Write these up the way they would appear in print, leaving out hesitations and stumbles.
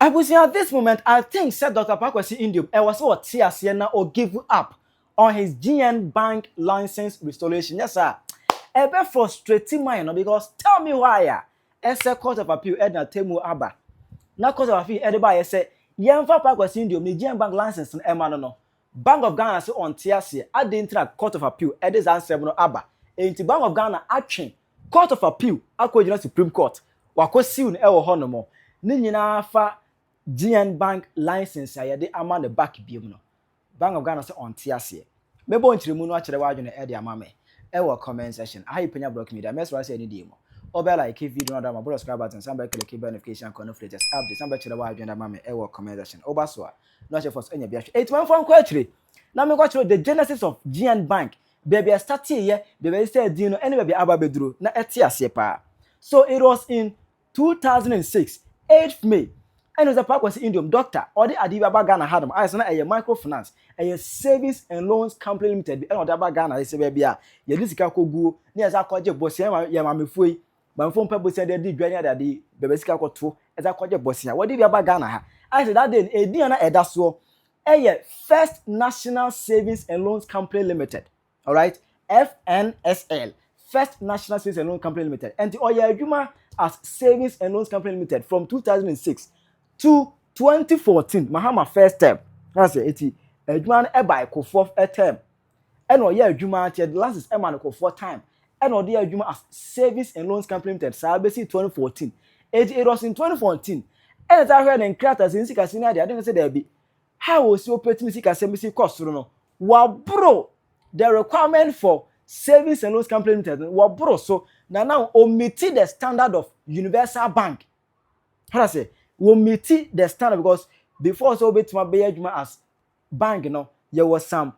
At this moment, I think said Dr. Pakwasi Indium, I was what TSN or give up on his GN Bank license restoration. Yes, sir. A bit frustrating mine because tell me why. As a court of appeal, Edna Temu Abba. Now, court of appeal, everybody say, Yamfa Pakwasi Indium, the GN Bank license and Emano. Bank of Ghana so on TSC, I didn't court of appeal, Edis answer no Abba. Into Bank of Ghana action, court of appeal, Aqua Supreme Court, Wako Siun Ewo Honomo, Nina fa. GN Bank license ya de ama ne back biom no Bank of Ghana se on tiase me bo ntirimu no akere wadwo ne e de ama me e wo comment section ayi penya block media mess wa se ni di mo obe like video no da ma subscribe button samba click notification conflict update samba kire wadwo na ama me e wo comment section oba so a no che for enya bia hwe 8 man kwa akire na me kwa kire the genesis of GN Bank baby start here baby say din no any baby aba beduro na etiase pa. So it was in 2006 8th May. And as a Pakwasi Indium doctor, or the Adiba Ghana had them. I said, a microfinance, a savings and loans company limited. And Odaba Ghana, they say, baby, you this Kako go, near as I called your boss, Yamami Fui, my phone people said they did Granny that the Bebesca 2, as I called your boss. What did you about Ghana? I said, that day, a Diana Edaso, a First National Savings and Loans Company Limited. All right, FNSL, First National Savings and Loans Company Limited. And the Oya Juma as Savings and Loans Company Limited from 2006. To 2014, Mahama first term. That's it. Adwuma e by ko fourth term. And or yeah, adwuma the last is man ko fourth time. And or the adwuma as Savings and Loans Company Limited. So basically 2014. It was in 2014. And I heard and creators in Sika Senior, I didn't say there be. How was you operating Sika Semisi cost? No, wa bro. The requirement for Savings and Loans Company Limited wa bro. So now omitted the standard of Universal Bank. How I say? We meet the standard because before so bit my be as bank, there was some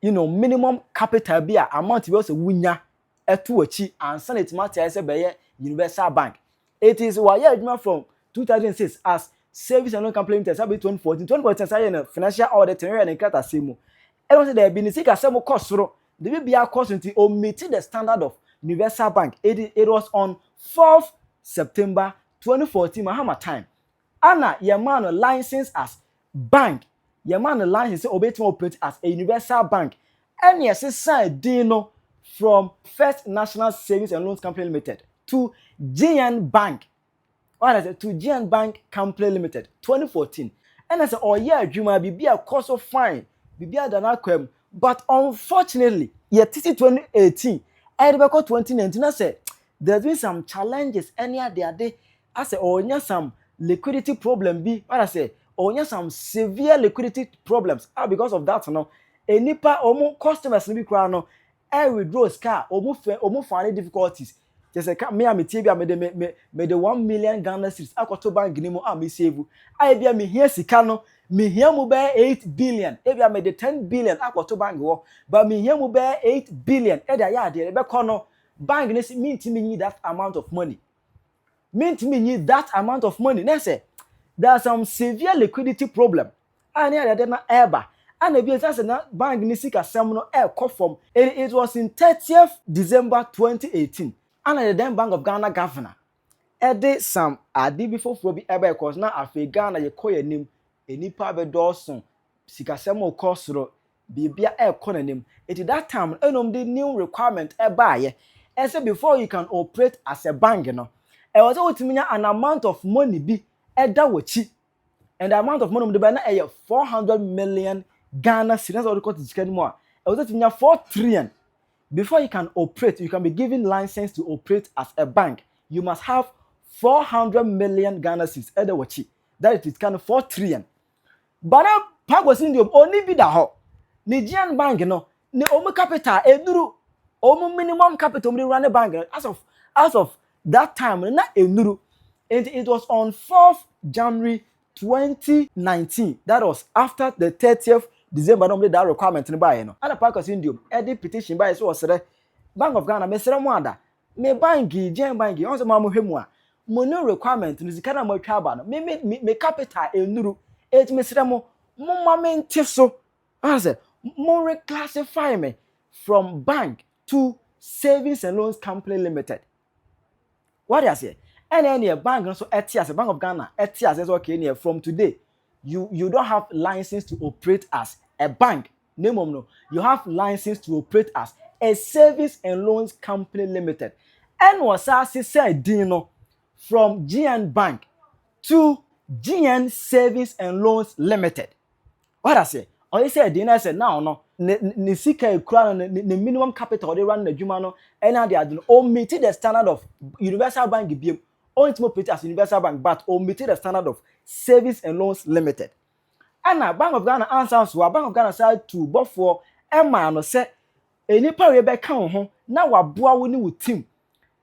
minimum capital be amount we also wunya etu achi and send it matter say be Universal Bank. It is why from 2006 as Service and Loan Company Limited 2014 say financial audit and crata semu. And also there be sika semu cost ro the be a cost until omit the standard of Universal Bank. It was on 4th September 2014 Mahama time. Anna, your man license as bank. Your man license to operate as a Universal Bank. And yes, it's signed Dino from First National Savings and Loans Company Limited to GN Bank. What is it? To GN Bank Company Limited, 2014. And I said, oh yeah, Juma, be a cost of fine, be a danaquem. But unfortunately, yeah, 2018, I remember 2019. I said, there's been some challenges any other day. I said, oh yeah, some liquidity problem be what I say or some severe liquidity problems because of that nipa omo customers be cry no withdraw car omo find difficulties just say me am tie me the 1 million Ghana cedis akoto bank ni mo me save I bia me here sika no me here mo be 8 billion e bia me the 10 billion akoto bank wo but me here mo be 8 billion e da ya de be kono bank ni me need that amount of money. Meant me need that amount of money. Now say there's some severe liquidity problem. And here they not ever. And the business bank ni sika semono from. It was in 30th December 2018. And the then Bank of Ghana governor did some adi before for be ever cause now afi Ghana ye call your name enipa be dawson sika semo kosro bibia nim. It that time the new requirement buy. And so before you can operate as a bank, I was able to mean an amount of money be edawachi. And the amount of money be na 400 million Ghana cedis or the more. I was able to mean 4 trillion. Before you can operate, you can be given license to operate as a bank. You must have 400 million Ghana cedis edawachi. That is kind of 4 trillion. But now Pakwasi Indium only be the ho. Nigerian bank ne omu capital eduru omu minimum capital we run a bank as of that time na enuru. It was on 4th January 2019. That was after the 30th December normally that requirement ni buy no. Ana Pakwasi Indium edit petition buy so was Bank of Ghana mesere mo ada me banki gen banki on so ma mo hwemu a mo no requirement ni sika na mo twa ba no me capital enuru et mesere mo ma mente so as more reclassify me from bank to Savings and Loans Company Limited. What do I say? And any bank also ETIAS, a Bank of Ghana, ETIAS is okay. From today, you don't have license to operate as a bank. No. You have license to operate as a Savings and Loans Company Limited. And was said Dino from GN Bank to GN Savings and Loans Limited. What I say? Or you said Dino said now no. Ne sika ekura no ne minimum capital they run na adwuma no and they are meet the standard of Universal Bank biem. Only to operate as Universal Bank, but meet the standard of Savings and Loans Limited. And now Bank of Ghana answers so Bank of Ghana side to but for Emma no say enipa we be kan ho na waboa wo ni wo team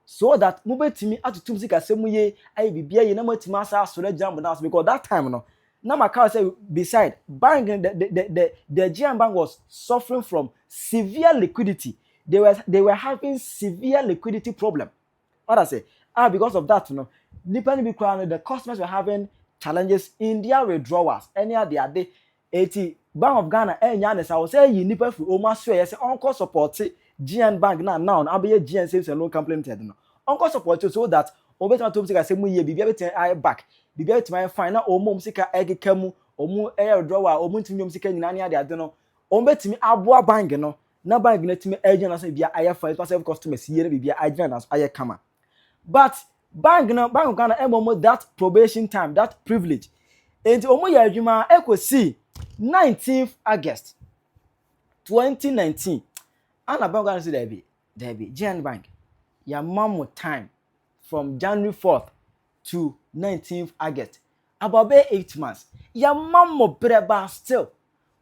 so that mo betimi atutum sika semu ye ayi bibia ye na matimi asa asore jam down because that time no na maka say beside bank the GM Bank was suffering from severe liquidity. They were having severe liquidity problem. What I say? Because of that, the customers were having challenges in their withdrawals. Any of the other 80 Bank of Ghana, I will say you nipa for almost swear say uncle support GN Bank now I be GN Savings and Loan Company Limited no. Uncle support so that obetuma to sika say mu ye bibia betin I back. Bibia betin fine na omom sika egeka mu omu withdrawal omu ntimi nyom sika nyina ne ade no. Ombetimi aboa bank no. Na bank na timi agent na say bia aye fine passive customers here bibia agent na aye kama. But Bank of Ghana emomo that probation time, that privilege. And omo ya adwuma ekosi 19th August 2019. And Bank of Ghana say there be GN Bank. Ya mamo time from January 4th to 19th August. About 8 months. Ya mamo breba still.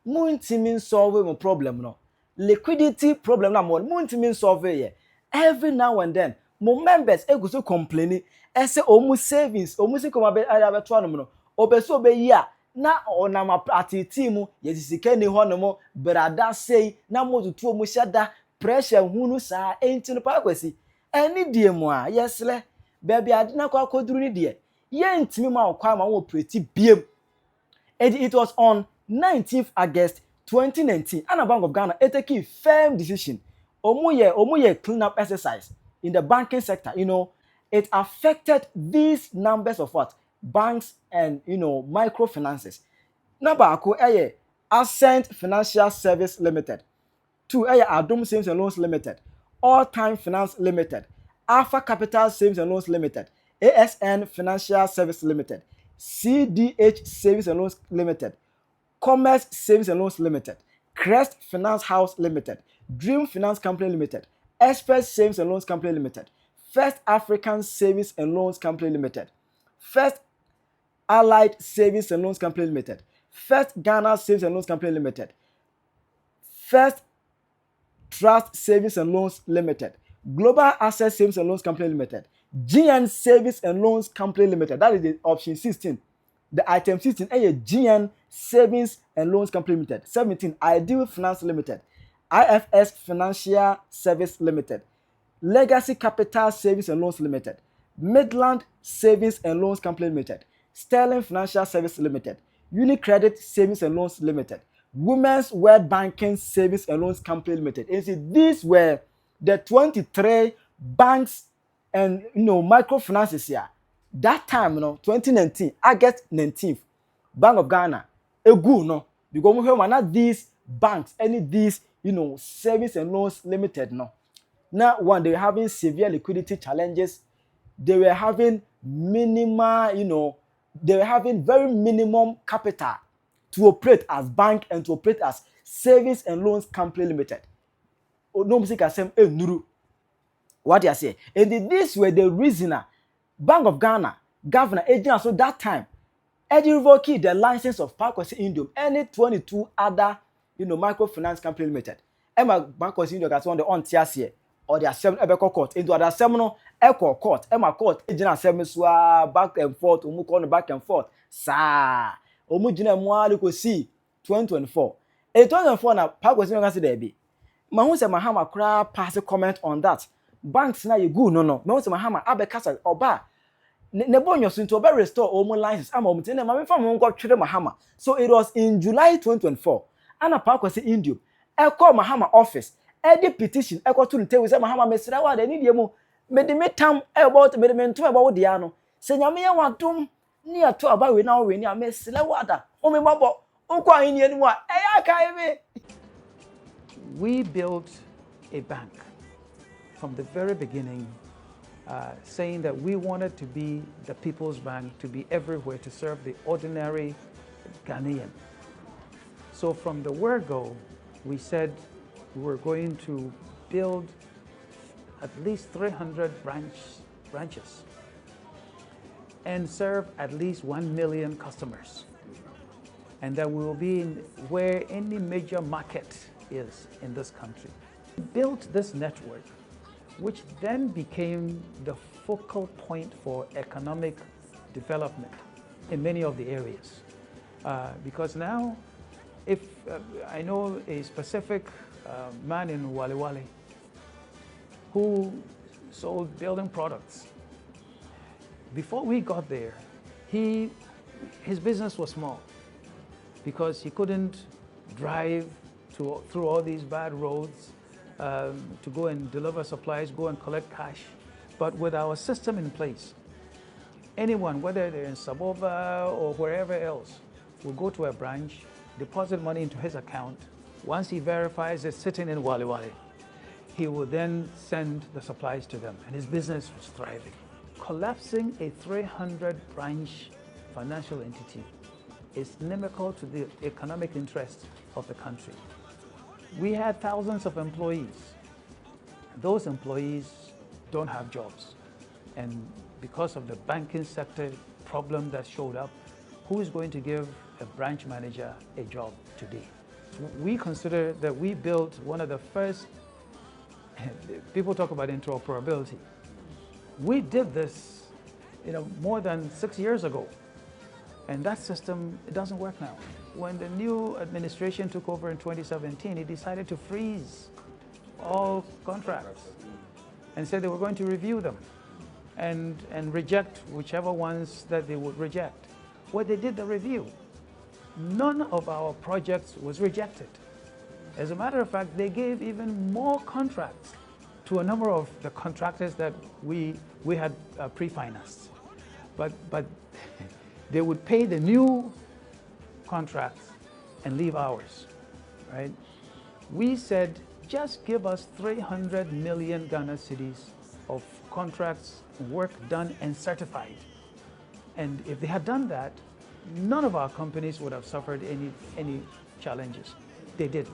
Muntimi solve my problem no. Liquidity problem na mo muntimi solve ye. Every now and then mo members eguso complaining ese omu savings omu sika ma be to anom no obeso be yi a na onam atiti mu yesisika ni ho no mo brada sei na mo tutu omu hyada pressure hunu saa enti no pa kwasi eni die mu a yesle baby ade na kwa koduru ni die ye ntimi ma okwa ma wo preti biem. It was on 19th August 2019 and Bank of Ghana take a firm decision omu ye clean up exercise in the banking sector. It affected these numbers of what? Banks and, microfinances. Number one, Ascent Financial Service Limited. 2, Adom Savings and Loans Limited. All Time Finance Limited. Alpha Capital Savings and Loans Limited. ASN Financial Service Limited. CDH Savings and Loans Limited. Commerce Savings and Loans Limited. Crest Finance House Limited. Dream Finance Company Limited. Express Savings and Loans Company Limited. First African Savings and Loans Company Limited. First Allied Savings and Loans Company Limited. First Ghana Savings and Loans Company Limited. First Trust Savings and Loans Limited. Global Asset Savings and Loans Company Limited. GN Savings and Loans Company Limited. That is the option 16. The item 16 GN Savings and Loans Company Limited. 17 Ideal Finance Limited. IFS Financial Service Limited, Legacy Capital Savings and Loans Limited, Midland Savings and Loans Company Limited, Sterling Financial Service Limited, Unicredit Savings and Loans Limited, Women's World Banking Savings and Loans Company Limited. And see, these were the 23 banks and microfinances here. That time, 2019, August 19th, Bank of Ghana, egu no, because we have not these banks, any these Savings and Loans Limited no. Now one they were having severe liquidity challenges. They were having minimal, they were having very minimum capital to operate as bank and to operate as Savings and Loans Company Limited. No mistake asem nuru. What do I say? And this were the reason Bank of Ghana governor agent so that time revoke the license of Parkwesi Indium any 22 other microfinance company limited. Emma Parkwesi Indium got one the on TSC or the assembly ebeko court into other seminal echo court. Emma court agent assembly swa back and forth back and forth. Sa omu jina mwali ko see 2024. In 2024 na Parkwesi Indium say there be. Mahu se Mahama kra pass a comment on that. Banks na you go no. Mahu se Mahama abekasa oba ne bonyo so into oba restore omu license ama omu tene ma me fam nko twere Mahama. So it was in July 2024. Ana Parkwesi Indium e call Mahama office e petition e to tell say Mahama mesra wa de ni die mu me de me tam about me de me ntom about the ano se nyame ye wadom ni ato aba we na we ni amesele wada o me mabo o kwa hini enu a Ayɛka me. We built a bank from the very beginning, saying that we wanted to be the people's bank, to be everywhere, to serve the ordinary Ghanaian. So from the word go, we said we were going to build at least 300 branches and serve at least 1 million customers. And that we will be in where any major market is in this country. We built this network, which then became the focal point for economic development in many of the areas. Because now, if I know a specific man in Wale Wale who sold building products. Before we got there, his business was small because he couldn't drive through all these bad roads to go and deliver supplies, go and collect cash. But with our system in place, anyone, whether they're in Sabova or wherever else, will go to a branch, deposit money into his account. Once he verifies it's sitting in Wale Wale, he will then send the supplies to them, and his business was thriving. Collapsing a 300-branch financial entity is inimical to the economic interests of the country. We had thousands of employees. Those employees don't have jobs. And because of the banking sector problem that showed up, who is going to give a branch manager a job today? We consider that we built one of the first, people talk about interoperability. We did this, more than 6 years ago. And that system, it doesn't work now. When the new administration took over in 2017, it decided to freeze all contracts and said they were going to review them and reject whichever ones that they would reject. Well, they did the review. None of our projects was rejected. As a matter of fact, they gave even more contracts to a number of the contractors that we had pre-financed. But they would pay the new contracts and leave ours, right? We said, just give us 300 million Ghana cedis of contracts, work done and certified. And if they had done that, none of our companies would have suffered any challenges. They didn't.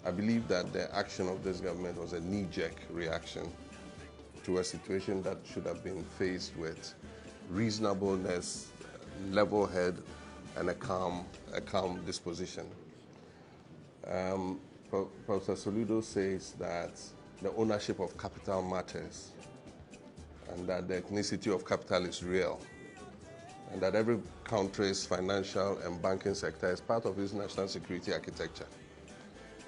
I believe that the action of this government was a knee-jerk reaction to a situation that should have been faced with reasonableness, level head, and a calm disposition. Professor Soludo says that the ownership of capital matters, and that the ethnicity of capital is real, and that every country's financial and banking sector is part of its national security architecture.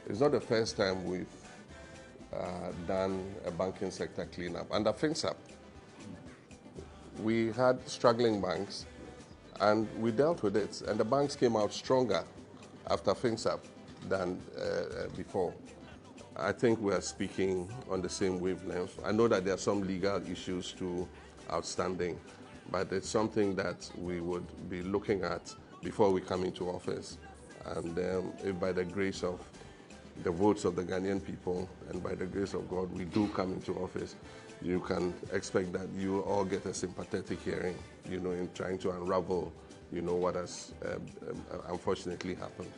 It's not the first time we've done a banking sector cleanup. Under FinSap, we had struggling banks, and we dealt with it, and the banks came out stronger after FinSap than before. I think we are speaking on the same wavelength. I know that there are some legal issues too outstanding, but it's something that we would be looking at before we come into office. And if by the grace of the votes of the Ghanaian people and by the grace of God we do come into office, you can expect that you will all get a sympathetic hearing, in trying to unravel, what has unfortunately happened.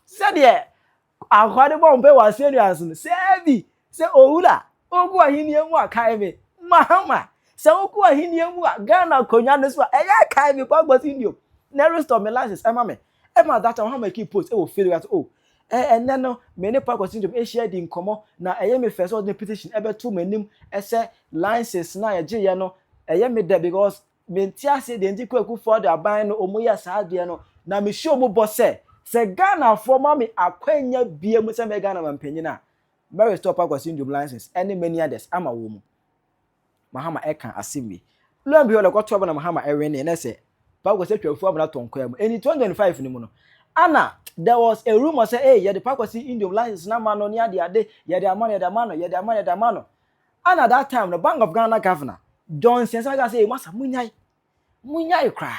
Said akwade bombe wa serious no se owura ogu ahini mu akai me mahama se ogu ahini mu Ghana konya no so kai me kwagbo sinio na restore me license me that one make post feel that and then no me ne pa kwasi ndom share di nkomo na me first order petition to manim say license na ye no me there because me ntia say de ndi kwaku for the aban no omoya saade no na me show mo boss se Ghana for mami akwanya bie mu se me Ghana mampanyina Mary stop kwasi ndom license any many others ama wo mu mahama eka asimi lo bi ho le kwato na mahama ewene na se pa kwasi twafu abana tonkwa mu eni 2025 ni mu no Anna, there was a rumor say, hey, yeah, the park was in the license na man near the day, yeah, the man. And at that time, the Bank of Ghana governor, Johnson, I say, Massa Munyai cry.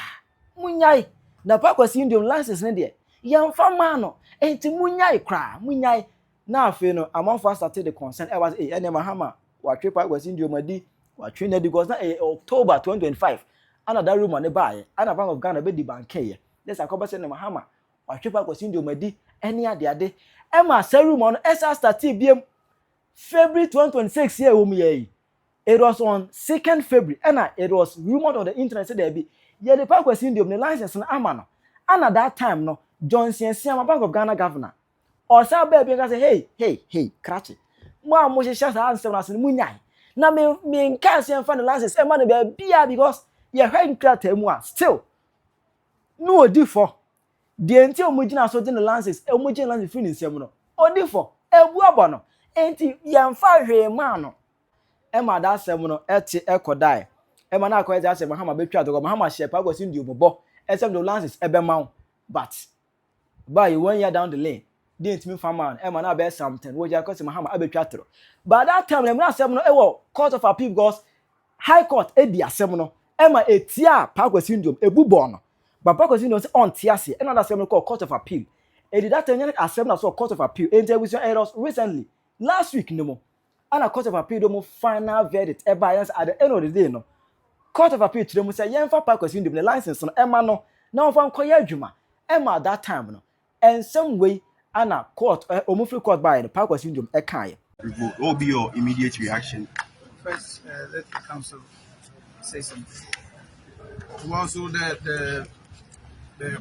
Munyai. The park was in the license in there. Young farmer, ain't Munyai cry. Munyai. Now, you know, among us started the concern. I was a Mahama. What trip was in the Madi, what train because now October 2025. Another room on the buy, and a Bank of Ghana be the bank here. There's a couple saying Mahama. What trip was in the Madi, any other day. Emma, serum on SR started BM February 2026 year. It was on 2nd February, and it was rumored on the internet said there be. Yeah, the park was in the license and amano. And at that time, no, Johnson Siama Bank of Ghana governor. Or say baby say, hey, cratchy. More mo share answer as munyai. Na me nka se fan license e ma na be because ye hwan krata mu a still no odi for. The enti omugina so de license e omugina license free nsem no. Odi for ebu abo no. Enti ye mfa hwe ma no. Emma that sem no eti ekodai. Emma na akoye say Mahama betwa to Mahama share pa gosi ndi obobo. Esem the license ebe ma. But by 1 year down the lane. Didn't mean farmer Emma na be something we just cause Mahama abetwa. But that time them na asem no e wo court of appeal because high court e di asem no Emma etia Parkway syndrome ebubo no but Parkway syndrome say on tiase e na that asem no called court of appeal e did that time asem na so court of appeal intervention errors recently last week no mo and a court of appeal do mo final verdict e by at the end of the day no court of appeal today mo say yemfa Parkway syndrome the license no Emma no na ofan koye adwuma Emma at that time no and some way and a court omufri court by the Parkway syndrome e kan. What will be your immediate reaction? First, let the council say something. Well, so the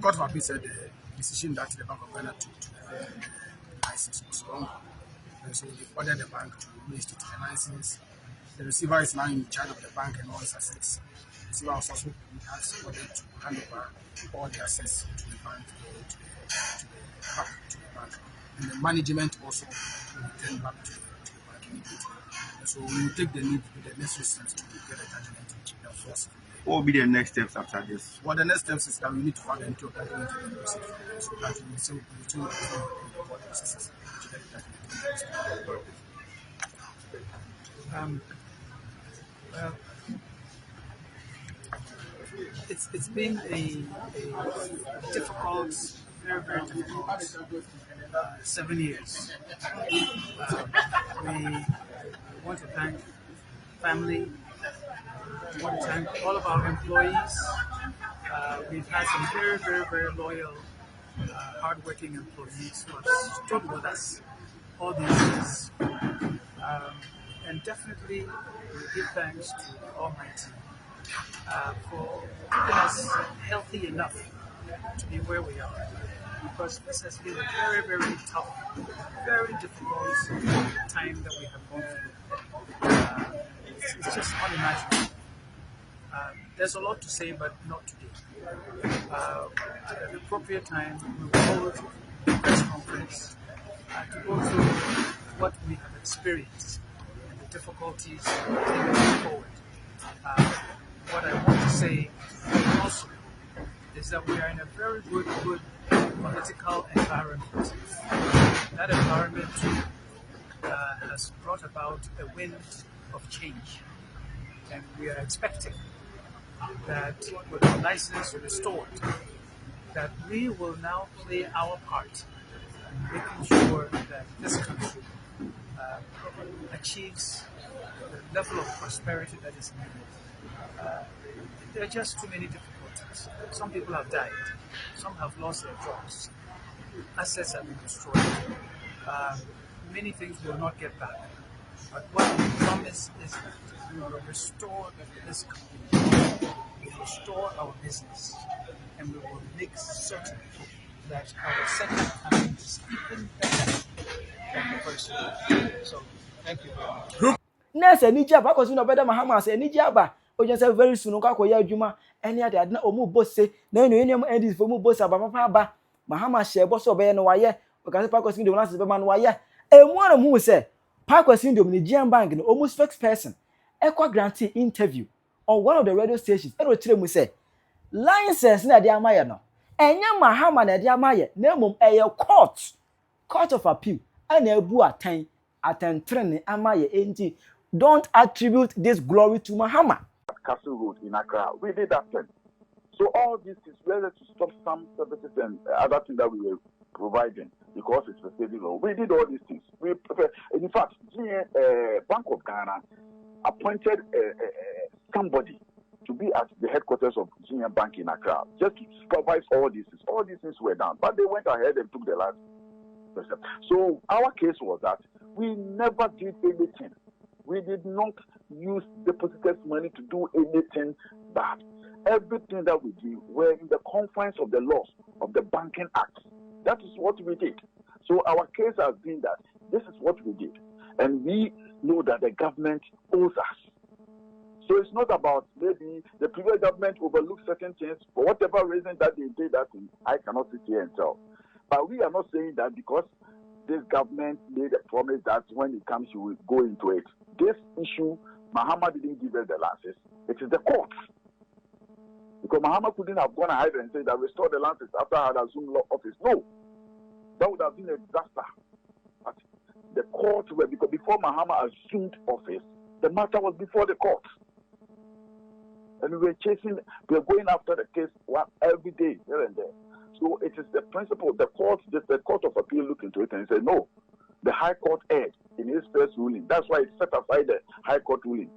Court of Appeal said the decision that the Bank of Ghana took to the license was wrong. And so they ordered the bank to reinstate the license. The receiver is now in charge of the bank and all its assets. The receiver was also has ordered to hand over all the assets to the bank, to the bank. And the management also will return back to the bank immediately. And so we will take the necessary steps to get a judgment and enforce it. What will be the next steps after this? Well, the next steps is that we need to file into a document and proceed from there. So that we will still report the processes to get the judgment. Well, it's been a difficult, very, very difficult 7 years. We want to thank family. We want to thank all of our employees. We've had some very, very, very loyal, hardworking employees who have stood with us all these years. And definitely we give thanks to the Almighty for keeping us healthy enough to be where we are. Because this has been a very, very tough, very difficult time that we have gone through. It's just unimaginable. There's a lot to say, but not today. At an appropriate time, we will hold a press conference to go through what we have experienced and the difficulties moving forward. What I want to say also is that we are in a very good political environment. That environment has brought about a wind of change, and we are expecting that with the license restored, that we will now play our part in making sure that this country achieves the level of prosperity that is needed. There are just too many difficulties. Some people have died. Some have lost their jobs. Assets have been destroyed. Many things will not get back. But what we promise is that we will restore this country. We will restore our business. And we will make certain that our second time is even better than the first one. So, thank you very much. Nurse Nijaba, because you know better Mahama say Nijaba. Oje say very soon nka koya adwuma any ade ade na omu bosse na enu eniem endis for mu bosse aba papa aba Mahama share bosse obeye no waye because Parkway syndrome na se be man waye emu ana mu say Parkway syndrome ni GM Bank no omu spokesperson ekwa grantee interview on one of the radio stations e do kire mu say license na de amaye no Enya mahama na de amaye na mum eye court of appeal ana ebu atentren amaye enti don't attribute this glory to Mahama. Castle Road in Accra. We did that thing. So all this is really to stop some services and other things that we were providing because it's a state law. We did all these things. In fact, Bank of Ghana appointed somebody to be at the headquarters of Junior Bank in Accra just to supervise all these things. All these things were done, but they went ahead and took the last step. So our case was that we never did anything. We did not use depositors' money to do anything bad. Everything that we did were in the confines of the laws of the Banking Act. That is what we did. So our case has been that this is what we did. And we know that the government owes us. So it's not about maybe the previous government overlooked certain things for whatever reason that they did that thing. I cannot sit here and tell. But we are not saying that because this government made a promise that when it comes, you will go into it. This issue, Mahama didn't give us the lances. It is the courts. Because Mahama couldn't have gone ahead and said that restore the lances after I had assumed law office. No. That would have been a disaster. But the courts were, because before Mahama assumed office, the matter was before the courts. And we were going after the case every day, here and there. So it is the principle, the court of appeal looked into it and said, no, the High Court erred in his first ruling. That's why it set aside the High Court ruling.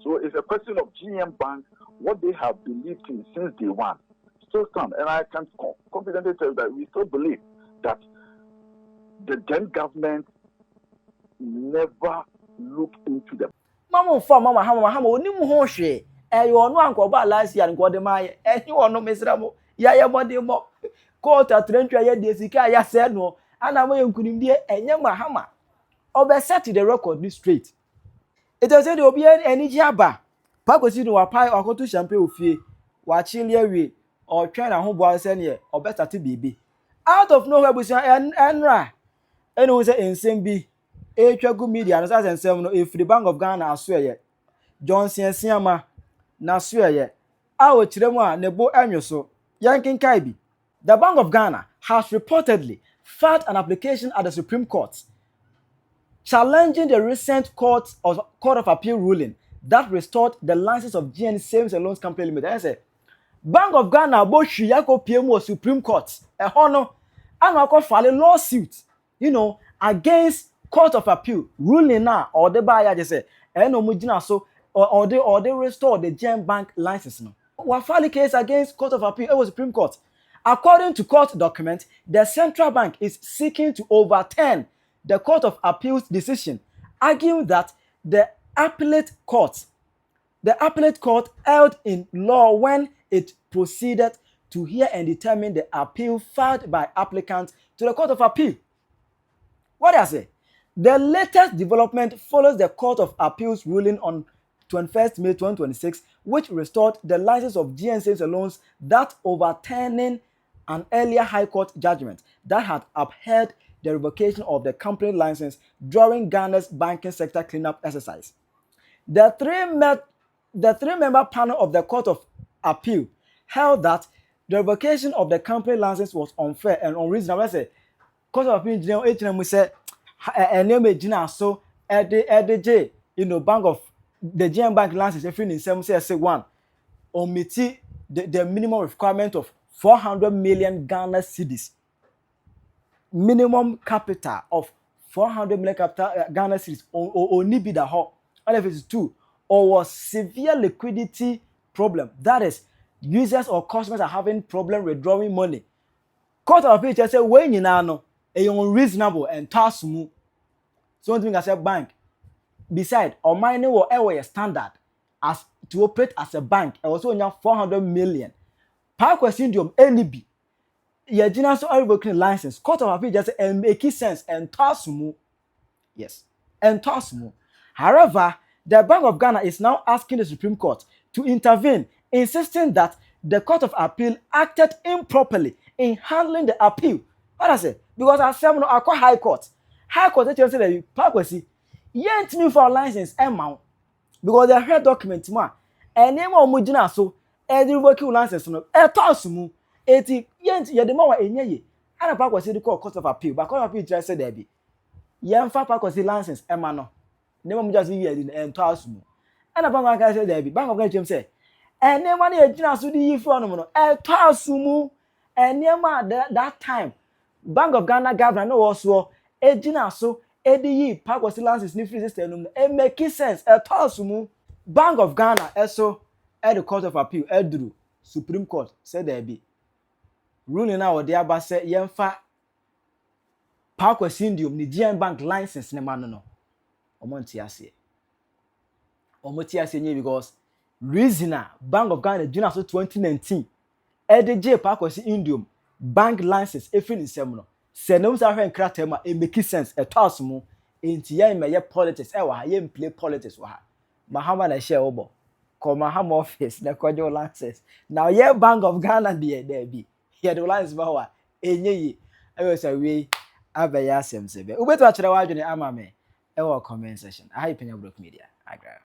So it's a question of GM Bank, what they have believed in since day one, still stand. And I can confidently tell you that we still believe that the then government never looked into them. Mama onimu ho hwe onu ankoba last year nkode maye onu mesramo ya ye body mo court atrentwa ye de sika ya se no ana mo yenkunimdie enye Mahama obe set the record this straight. It was said obi eni ji aba pakosi no wapai okoto champagne ofie wa chile awie o twen na ho bo se ne obe start bibi out of nowhere busia enra eni wo se ensem bi etwagu media no say ensem no efri Bank of Ghana aso ye Johnson Siama na so ye a wo kiremu a nebo anwoso yankinkai bi. The Bank of Ghana has reportedly filed an application at the Supreme Court challenging the recent Court of Appeal ruling that restored the license of GN Savings and Loans Company Limited. I say, Bank of Ghana bo hwiyako PM Supreme Court. Hono anako file lawsuit, against Court of Appeal ruling na or the buyer just say, no mujina so or they restore the GN Bank license no. We file a case against Court of Appeal. It was Supreme Court. According to court documents, the central bank is seeking to overturn the Court of Appeal's decision, arguing that the appellate court held in law when it proceeded to hear and determine the appeal filed by applicants to the Court of Appeal. What do I say? The latest development follows the Court of Appeal's ruling on 21st May 2026, which restored the license of GN Savings and Loans, that overturning an earlier High Court judgment that had upheld the revocation of the company license during Ghana's banking sector cleanup exercise. The three-member panel of the Court of Appeal held that the revocation of the company license was unfair and unreasonable. I say, Court of Appeal engineer said, so EDJ, Bank of the GM Bank license, if in say one, omit the minimum requirement of 400 million Ghana cedis. Minimum capital of 400 million Ghana cedis only be the whole. And if it's two, or was severe liquidity problem, that is, users or customers are having problem withdrawing money. Court of Appeal just say when you know unreasonable and tasmu. So something as a bank. Besides, or mining will a standard as to operate as a bank. I also only 400 million. Per question NB. Your general so revoking license. Court of Appeal just say make sense and tasmu. Yes, and tasmu. However, the Bank of Ghana is now asking the Supreme Court to intervene, insisting that the Court of Appeal acted improperly in handling the appeal. What I say? Because I said no, I call High Court. High Court they say that purposely yet new for license amount because they heard document ma and name of mujina so e revoking license no e toss mu eti didn't ye the more enye ye ana pa kwesi the court of appeal but court of appeal said there be ye mfa pa kwesi license e ma no ne mo just ye di en to asumu ana bank of Ghana said there be bank of Ghana say ene ma na ye gina so di yi fro no no e to asumu ene ma that time Bank of Ghana governor no was so e gina so e di yi pa kwesi license ni free system no e make sense e to asumu Bank of Ghana eso at the court of appeal edru Supreme Court said there be ruling now the aba say yemfa Park Indium ni GN Bank license ne ma no no omonti ase nye because reasoner Bank of Ghana June so 2019 EDJ Park Indium bank license efin nsem no se no sa hwen krata ma e make sense e to asomo enti ya me ye politics e wa ha ye play politics wa ha mahama na share obo ko mahama office na kwajo license now ye Bank of Ghana there be ye the license ba wa enye yi e we say we abaya asem sebe ubeto akere wa adwene ama me e wo comment section I PENYAH Media agra